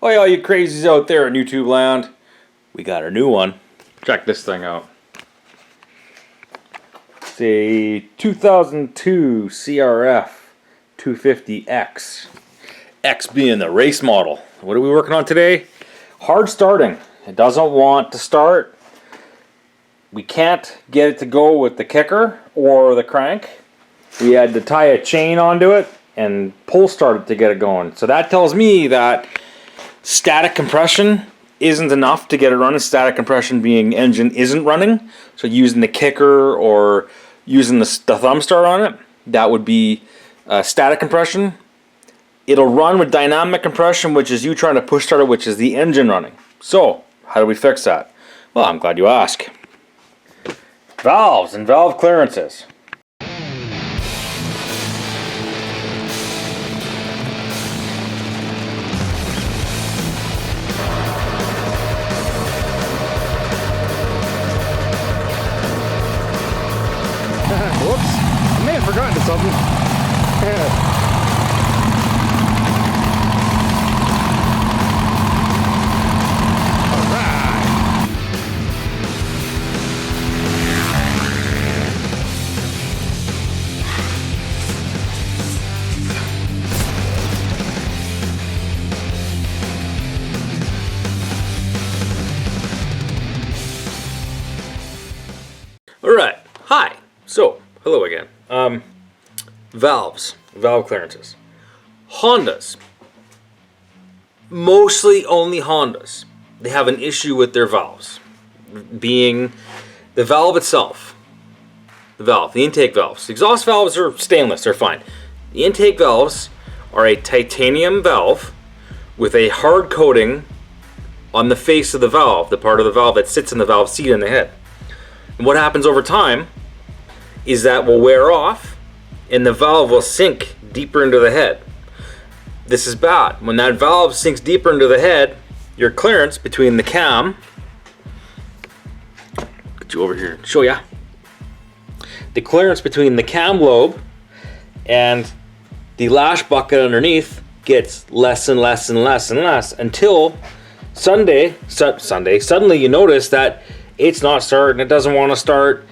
Oh, yeah, all you crazies out there in YouTube land. We got a new one. Check this thing out. It's a 2002 crf 250x. X being the race model. What are we working on today? Hard starting. It doesn't want to start. We can't get it to go with the kicker or the crank. We had to tie a chain onto it and pull start it to get it going. So that tells me that static compression isn't enough to get it running. Static compression being engine isn't running. So using the kicker or using the thumb start on it, that would be static compression. It'll run with dynamic compression, which is you trying to push start it, which is the engine running. So how do we fix that? Well, I'm glad you asked. Valves and valve clearances. Whoops, I may have forgotten something. Alright, hi. So, hello again. Valves, valve clearances. Hondas, mostly only Hondas, they have an issue with their valves. Being the valve itself. The intake valves. The exhaust valves are stainless, they're fine. The intake valves are a titanium valve with a hard coating on the face of the valve, the part of the valve that sits in the valve seat in the head. And what happens over time is that will wear off and the valve will sink deeper into the head. This is bad. When that valve sinks deeper into the head, your clearance between the cam, get you over here and show ya. The clearance between the cam lobe and the lash bucket underneath gets less and less and less and less until suddenly you notice that it's not starting, it doesn't want to start,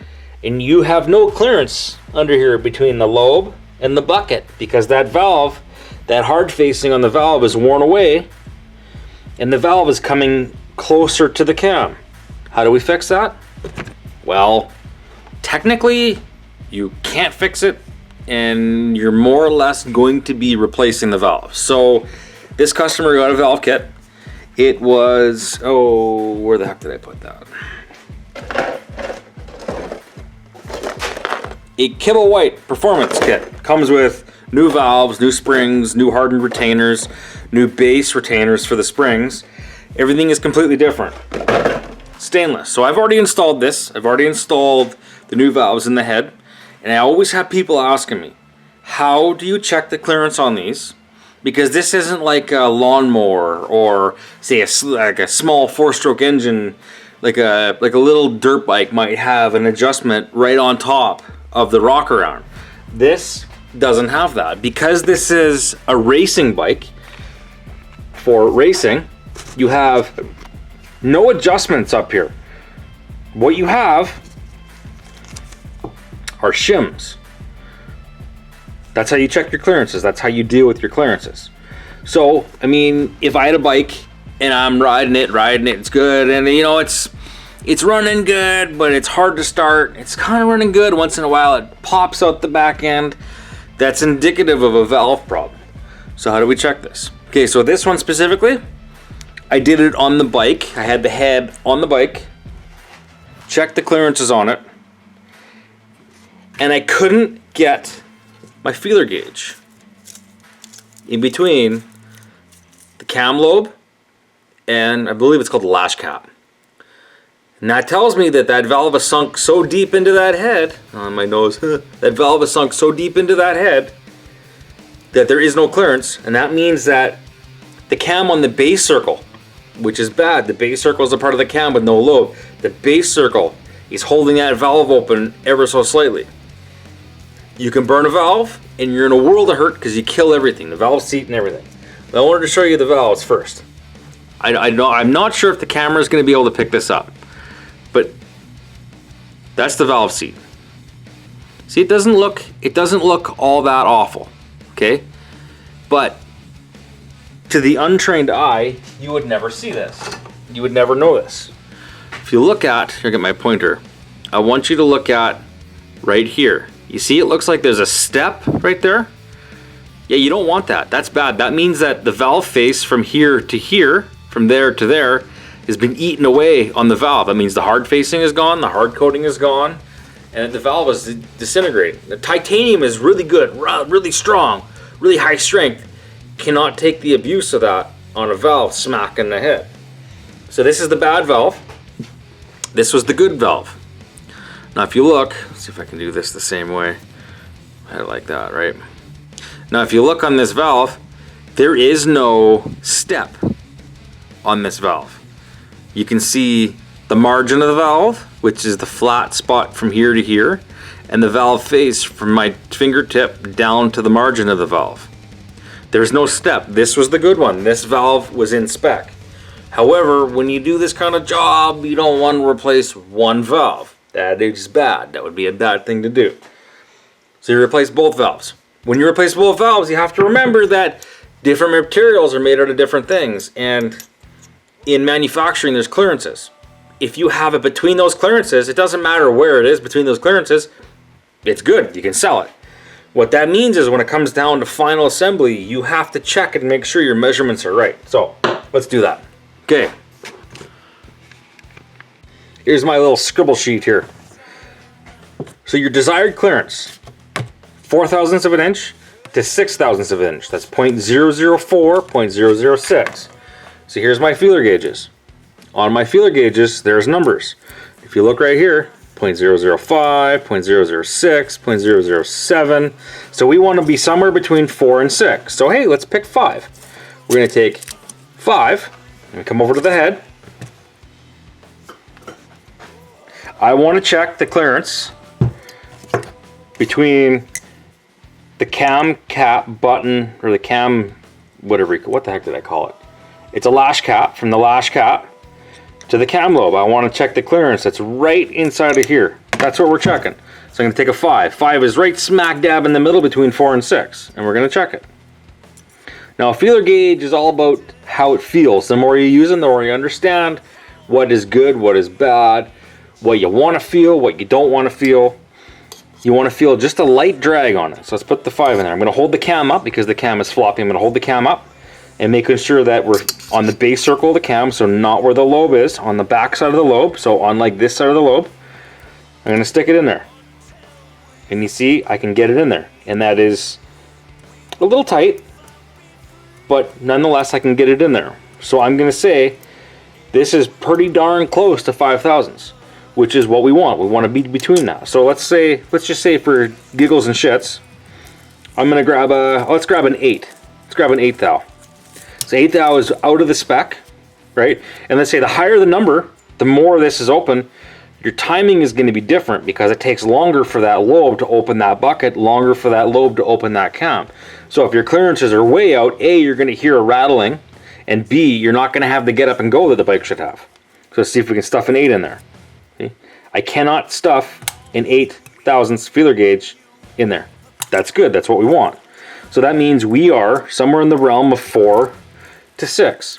and you have no clearance under here between the lobe and the bucket because that valve, that hard facing on the valve is worn away and the valve is coming closer to the cam. How do we fix that? Well, technically you can't fix it and you're more or less going to be replacing the valve. So this customer got a valve kit. It was, oh, where the heck did I put that? A Kibble White performance kit. Comes with new valves, new springs, new hardened retainers, new base retainers for the springs. Everything is completely different. Stainless. So I've already installed this. I've already installed the new valves in the head. And I always have people asking me, how do you check the clearance on these? Because this isn't like a lawnmower or say like a small 4-stroke engine, like a little dirt bike might have an adjustment right on top of the rocker arm. This doesn't have that. Because this is a racing bike, for racing, you have no adjustments up here. What you have are shims. That's how you check your clearances. That's how you deal with your clearances. So, I mean, if I had a bike and I'm riding it, it's good, and you know, it's running good, but it's hard to start. It's kind of running good. Once in a while, it pops out the back end. That's indicative of a valve problem. So how do we check this? Okay, so this one specifically, I did it on the bike. I had the head on the bike, checked the clearances on it, and I couldn't get my feeler gauge in between the cam lobe and I believe it's called the lash cap. And that tells me that that valve has sunk so deep into that head, on my nose, that valve has sunk so deep into that head that there is no clearance, and that means that the cam on the base circle, which is bad, the base circle is a part of the cam with no lobe, the base circle is holding that valve open ever so slightly. You can burn a valve and you're in a world of hurt because you kill everything, the valve seat and everything. But I wanted to show you the valves first. I'm not sure if the camera is going to be able to pick this up, but that's the valve seat. See, it doesn't look all that awful, okay? But to the untrained eye, you would never see this. You would never know this. If you look at, here, get my pointer. I want you to look at right here. You see, it looks like there's a step right there. Yeah, you don't want that. That's bad. That means that the valve face from here to here, from there to there, has been eaten away on the valve. That means the hard facing is gone, the hard coating is gone, and the valve is disintegrating. The titanium is really good, really strong, really high strength. Cannot take the abuse of that on a valve smack in the head. So this is the bad valve. This was the good valve. Now if you look, let's see if I can do this the same way. I had it like that, right? Now if you look on this valve, there is no step on this valve. You can see the margin of the valve, which is the flat spot from here to here, and the valve face from my fingertip down to the margin of the valve. There's no step. This was the good one. This valve was in spec. However, when you do this kind of job, you don't want to replace one valve. That is bad. That would be a bad thing to do. So you replace both valves. When you replace both valves, you have to remember that different materials are made out of different things. And in manufacturing, there's clearances. If you have it between those clearances, it doesn't matter where it is between those clearances, it's good. You can sell it. What that means is when it comes down to final assembly, you have to check and make sure your measurements are right. So let's do that. Okay. Here's my little scribble sheet here. So your desired clearance, 4 thousandths of an inch to 6 thousandths of an inch. That's 0.004, 0.006. So here's my feeler gauges. On my feeler gauges, there's numbers. If you look right here, 0.005, 0.006, 0.007. So we want to be somewhere between 4 and 6. So hey, let's pick 5. We're going to take 5 and come over to the head. I want to check the clearance between the cam cap button, or the cam, whatever, what the heck did I call it? It's a lash cap, from the lash cap to the cam lobe. I want to check the clearance that's right inside of here. That's what we're checking. So I'm going to take a 5. 5 is right smack dab in the middle between 4 and 6, and we're going to check it. Now a feeler gauge is all about how it feels. The more you use them, the more you understand what is good, what is bad, what you want to feel, what you don't want to feel. You want to feel just a light drag on it. So let's put the 5 in there. I'm going to hold the cam up because the cam is floppy. I'm going to hold the cam up and making sure that we're on the base circle of the cam, so not where the lobe is, on the back side of the lobe, so on like this side of the lobe. I'm going to stick it in there. And you see, I can get it in there. And that is a little tight, but nonetheless, I can get it in there. So I'm going to say this is pretty darn close to 5 thousandths, which is what we want. We want to be between that. So let's just say for giggles and shits, I'm going to grab let's grab an 8. Let's grab an 8 thou. So 8 thou is out of the spec, right? And let's say the higher the number, the more this is open, your timing is going to be different because it takes longer for that lobe to open that bucket, longer for that lobe to open that cam. So if your clearances are way out, A, you're going to hear a rattling, and B, you're not going to have the get up and go that the bike should have. So let's see if we can stuff an 8 in there. See? I cannot stuff an 8 thousandths feeler gauge in there. That's good. That's what we want. So that means we are somewhere in the realm of 4 to 6.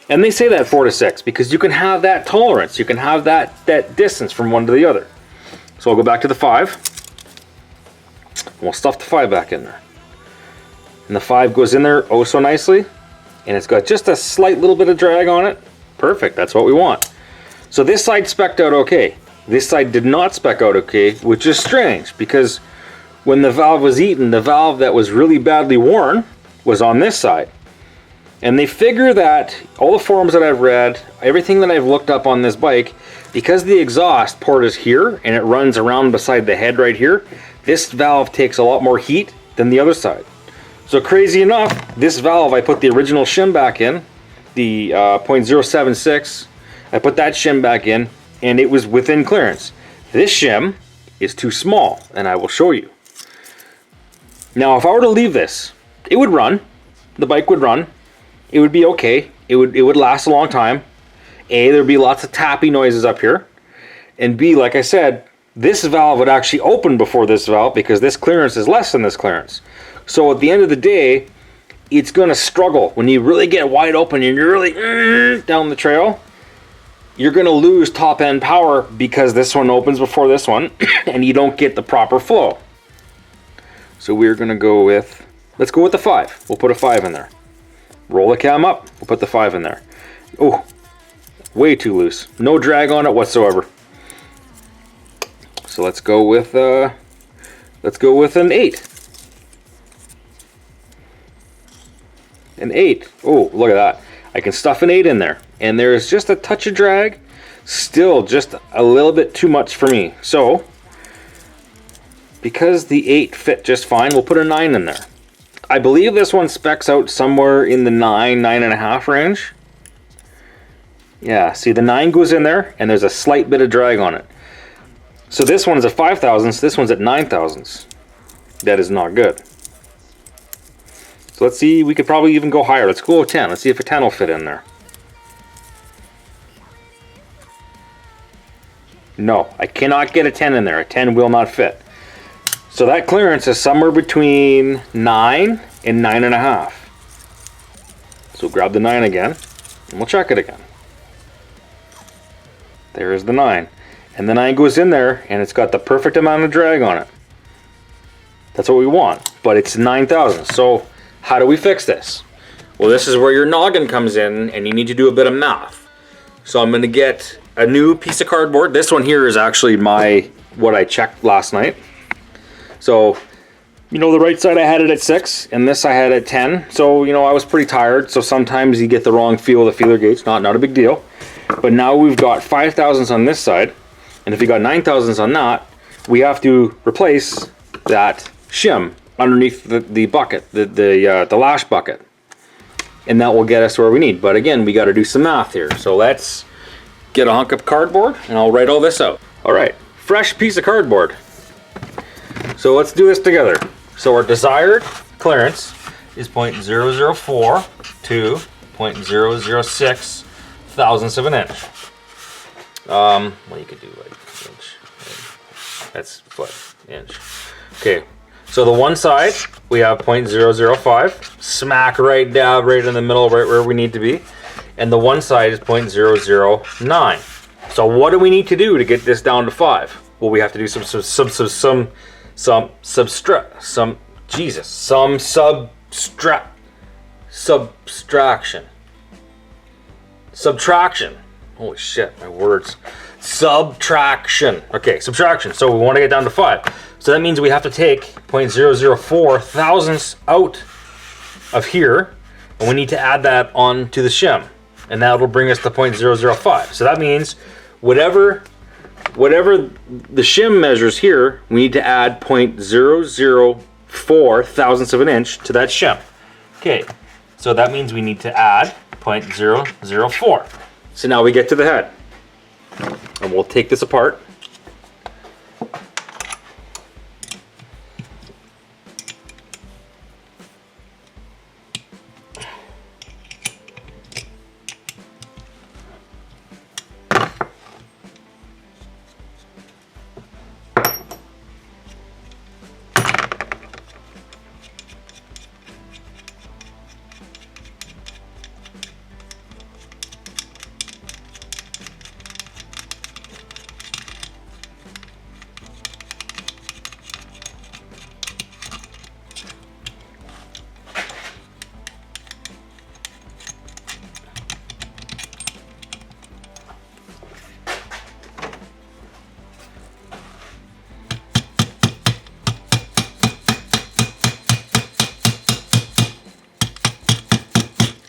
And they say that 4 to 6 because you can have that tolerance. You can have that distance from one to the other. So I'll go back to the 5. And we'll stuff the 5 back in there. And the 5 goes in there oh so nicely. And it's got just a slight little bit of drag on it. Perfect. That's what we want. So this side spec'd out okay. This side did not spec out okay, which is strange because when the valve was eaten, the valve that was really badly worn was on this side. And they figure that, all the forums that I've read, everything that I've looked up on this bike, because the exhaust port is here and it runs around beside the head right here, this valve takes a lot more heat than the other side. So crazy enough, this valve, I put the original shim back in, the 0.076, I put that shim back in, and it was within clearance. This shim is too small, and I will show you. Now if I were to leave this, it would run, the bike would run, it would be okay, it would last a long time. A, there'd be lots of tappy noises up here. And B, like I said, this valve would actually open before this valve because this clearance is less than this clearance. So at the end of the day, it's going to struggle. When you really get wide open and you're really down the trail, you're going to lose top end power because this one opens before this one and you don't get the proper flow. So we're going to go with, let's go with the 5. We'll put a 5 in there. Roll the cam up, we'll put the 5 in there. Oh, way too loose. No drag on it whatsoever. So let's go with an 8. An 8. Oh, look at that. I can stuff an 8 in there. And there's just a touch of drag. Still just a little bit too much for me. So, because the 8 fit just fine, we'll put a 9 in there. I believe this one specs out somewhere in the 9.5 range. Yeah, see the 9 goes in there and there's a slight bit of drag on it. So this one's at 5 thousandths, this one's at 9 thousandths. That is not good. So let's see, we could probably even go higher. Let's go with 10. Let's see if a 10 will fit in there. No, I cannot get a 10 in there. A 10 will not fit. So that clearance is somewhere between 9 and 9.5. So grab the 9 again, and we'll check it again. There's the 9. And the 9 goes in there, and it's got the perfect amount of drag on it. That's what we want, but it's 9,000. So how do we fix this? Well, this is where your noggin comes in, and you need to do a bit of math. So I'm going to get a new piece of cardboard. This one here is actually what I checked last night. So, you know, the right side I had it at 6, and this I had at 10. So, you know, I was pretty tired. So sometimes you get the wrong feel of the feeler gates. Not a big deal. But now we've got 5 thousandths on this side, and if you got 9 thousandths on that, we have to replace that shim underneath the bucket, the lash bucket, and that will get us where we need. But again, we got to do some math here. So let's get a hunk of cardboard, and I'll write all this out. All right, fresh piece of cardboard. So let's do this together. So our desired clearance is 0.004 to 0.006 thousandths of an inch. Well, you could do like inch. That's foot, inch. Okay, so the one side we have 0.005, smack right dab right in the middle, right where we need to be, and the one side is 0.009. So what do we need to do to get this down to 5? Well, we have to do some subtraction. Holy shit, my words. Subtraction. Okay, subtraction. So we want to get down to 5. So that means we have to take 0.004 thousandths out of here, and we need to add that on to the shim, and that'll bring us to 0.005. So that means whatever the shim measures here, we need to add 0.004 thousandths of an inch to that shim. Okay, so that means we need to add 0.004. So now we get to the head, and we'll take this apart.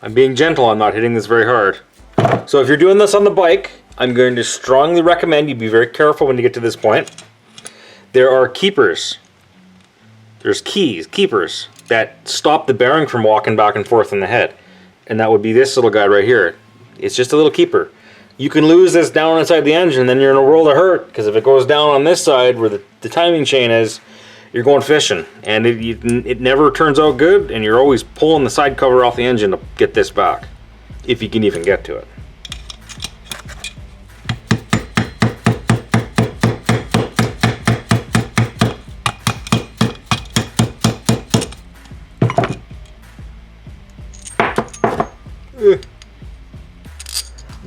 I'm being gentle, I'm not hitting this very hard. So if you're doing this on the bike, I'm going to strongly recommend you be very careful when you get to this point. There are keepers. There's keepers that stop the bearing from walking back and forth in the head. And that would be this little guy right here. It's just a little keeper. You can lose this down inside the engine, then you're in a world of hurt, because if it goes down on this side where the timing chain is, you're going fishing, and it never turns out good, and you're always pulling the side cover off the engine to get this back. if you can even get to it.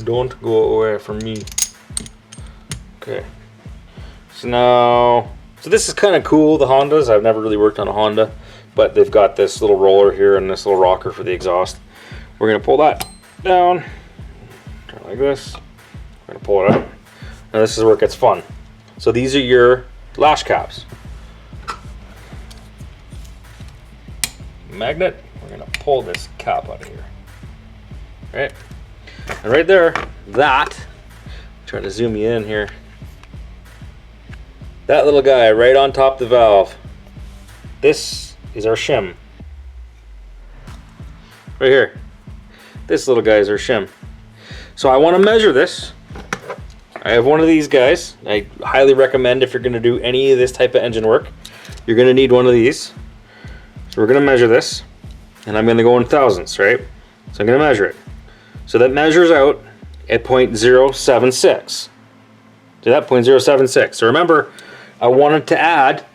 Don't go away from me. Okay. So this is kind of cool, the Hondas. I've never really worked on a Honda, but they've got this little roller here and this little rocker for the exhaust. We're gonna pull that down, turn it like this. We're gonna pull it out. Now this is where it gets fun. So these are your lash caps. Magnet, we're gonna pull this cap out of here. Right? And right there, that, I'm trying to zoom you in here. That little guy right on top of the valve. This is our shim. Right here. This little guy is our shim. So I want to measure this. I have one of these guys. I highly recommend if you're going to do any of this type of engine work, you're going to need one of these. So we're going to measure this. And I'm going to go in thousandths, right? So I'm going to measure it. So that measures out at 0.076. So that 0.076. So remember, I wanted to add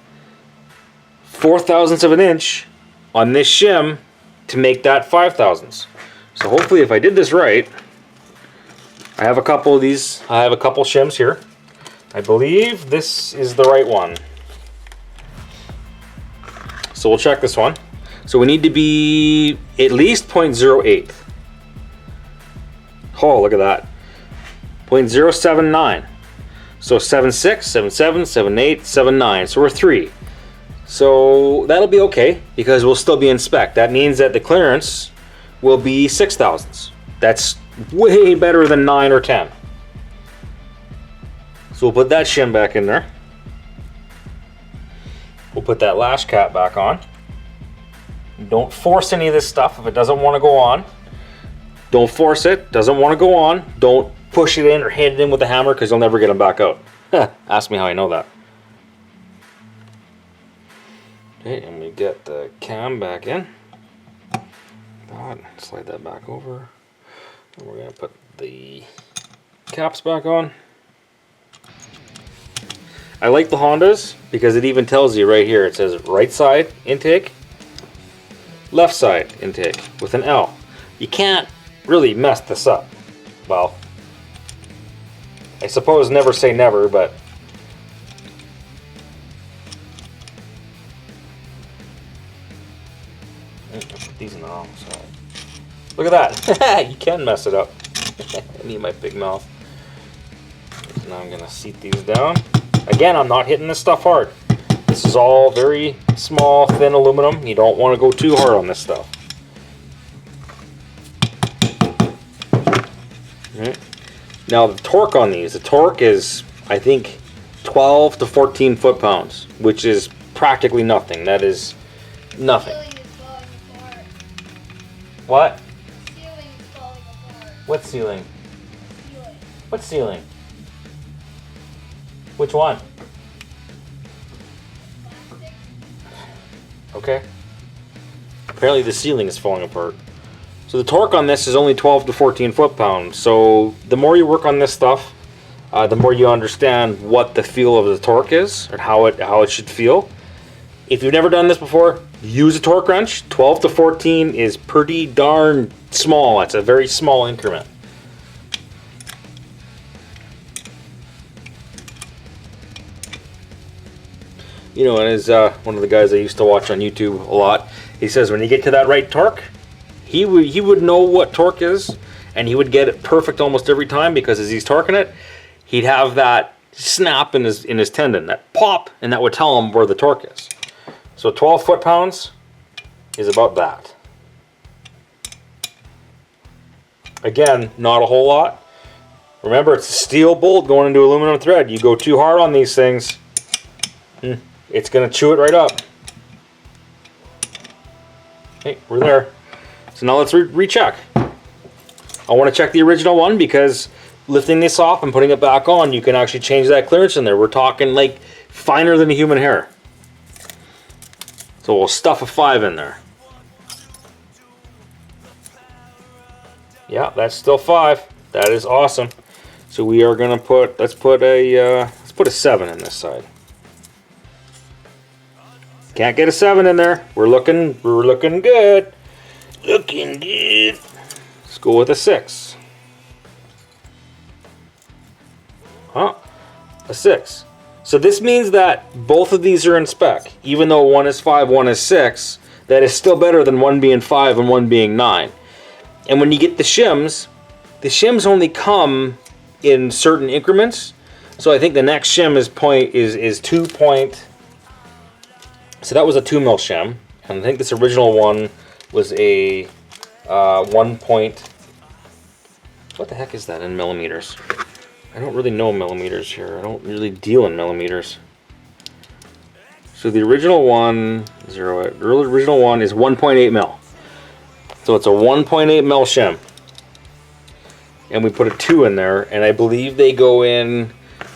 4 thousandths of an inch on this shim to make that 5 thousandths. So hopefully if I did this right, I have a couple of these, I have a couple shims here. I believe this is the right one. So we'll check this one. So we need to be at least 0.08. Oh, look at that. 0.079. So 76, 77, 78, 79. So we're 3. So that'll be okay because we'll still be in spec. That means that the clearance will be 6 thousandths. That's way better than 9 or 10. So we'll put that shim back in there. We'll put that lash cap back on. Don't force any of this stuff if it doesn't want to go on. Don't force it. Doesn't want to go on. Don't push it in or hit it in with a hammer because you'll never get them back out. Ask me how I know that. Okay, and we get the cam back in. Slide that back over. And we're going to put the caps back on. I like the Hondas because it even tells you right here. It says right side intake, left side intake with an L. You can't really mess this up. Well, I suppose never say never, but put these in the wrong side. Look at that. You can mess it up. I need my big mouth. So now I'm going to seat these down. Again, I'm not hitting this stuff hard. This is all very small, thin aluminum. You don't want to go too hard on this stuff. Right. Now the torque on these, the torque is, I think, 12 to 14 foot-pounds, which is practically nothing. That is nothing. What? What ceiling? What ceiling? Which one? Okay. Apparently the ceiling is falling apart. So the torque on this is only 12 to 14 foot-pounds. So the more you work on this stuff, the more you understand what the feel of the torque is and how it should feel. If you've never done this before, use a torque wrench. 12 to 14 is pretty darn small. It's a very small increment. You know, and as one of the guys I used to watch on YouTube a lot, he says when you get to that right torque, he would know what torque is, and he would get it perfect almost every time because as he's torquing it, he'd have that snap in his tendon, that pop, and that would tell him where the torque is. So 12 foot-pounds is about that. Again, not a whole lot. Remember, it's a steel bolt going into aluminum thread. You go too hard on these things, it's going to chew it right up. Okay, we're there. So now let's recheck. I want to check the original one because lifting this off and putting it back on, you can actually change that clearance in there. We're talking like finer than a human hair. So we'll stuff a 5 in there. Yeah, that's still 5. That is awesome. So we are gonna put, let's put a 7 in this side. Can't get a 7 in there. We're looking good. Looking good. Let's go with a 6. Huh? A 6. So this means that both of these are in spec. Even though one is 5, one is 6, that is still better than one being 5 and one being 9. And when you get the shims only come in certain increments. So I think the next shim is 2 point. So that was a 2 mil shim, and I think this original one was a 1 point. What the heck is that in millimeters? I don't really know millimeters here. I don't really deal in millimeters. So the original one, the original one is 1.8 mil. So it's a 1.8 mil shim. And we put a 2 in there, and I believe they go in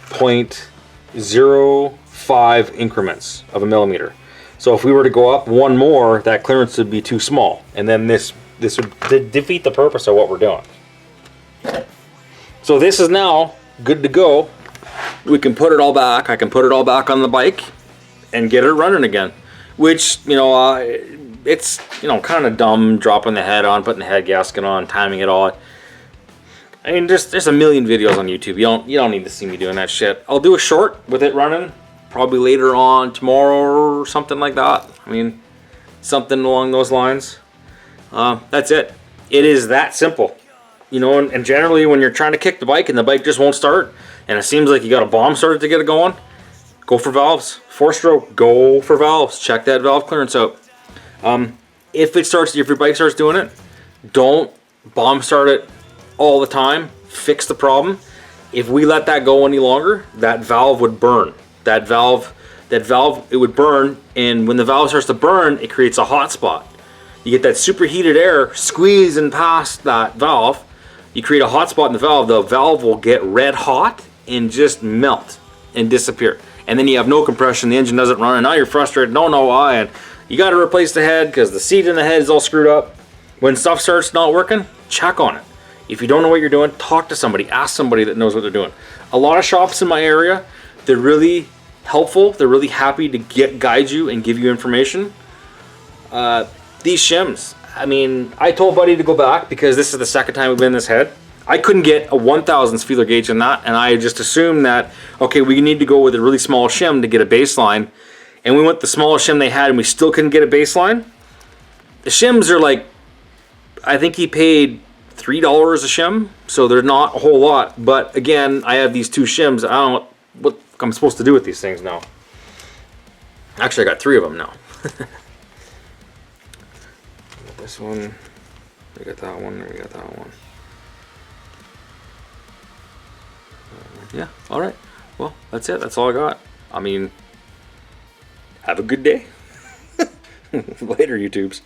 0.05 increments of a millimeter. So if we were to go up one more, that clearance would be too small. And then this would defeat the purpose of what we're doing. So this is now good to go. We can put it all back. I can put it all back on the bike and get it running again. Which, it's, kind of dumb dropping the head on, putting the head gasket on, timing it all. I mean, there's a million videos on YouTube. You don't need to see me doing that shit. I'll do a short with it running, probably later on tomorrow or something like that. I mean, something along those lines. That's it. It is that simple. And generally when you're trying to kick the bike and the bike just won't start, and it seems like you got a bomb started to get it going, go for valves. 4-stroke, go for valves. Check that valve clearance out. If your bike starts doing it, don't bomb start it all the time. Fix the problem. If we let that go any longer, that valve would burn. That valve, it would burn, and when the valve starts to burn, it creates a hot spot. You get that superheated air squeezing past that valve. You create a hot spot in the valve will get red hot and just melt and disappear. And then you have no compression, the engine doesn't run, and now you're frustrated, don't know why, and you got to replace the head because the seat in the head is all screwed up. When stuff starts not working, check on it. If you don't know what you're doing, talk to somebody, ask somebody that knows what they're doing. A lot of shops in my area, they're really helpful, they're really happy to guide you and give you information. These shims, I mean, I told Buddy to go back because this is the second time we've been in this head. I couldn't get a 1/1000th feeler gauge in that, and I just assumed that, okay, we need to go with a really small shim to get a baseline. And we went the smallest shim they had, and we still couldn't get a baseline. The shims are like, I think he paid $3 a shim, so they're not a whole lot. But again, I have these 2 shims. I don't know what I'm supposed to do with these things now. Actually, I got 3 of them now. This one, we got that one, we got that one. Yeah, alright. Well, that's it. That's all I got. I mean, have a good day. Later, YouTubes.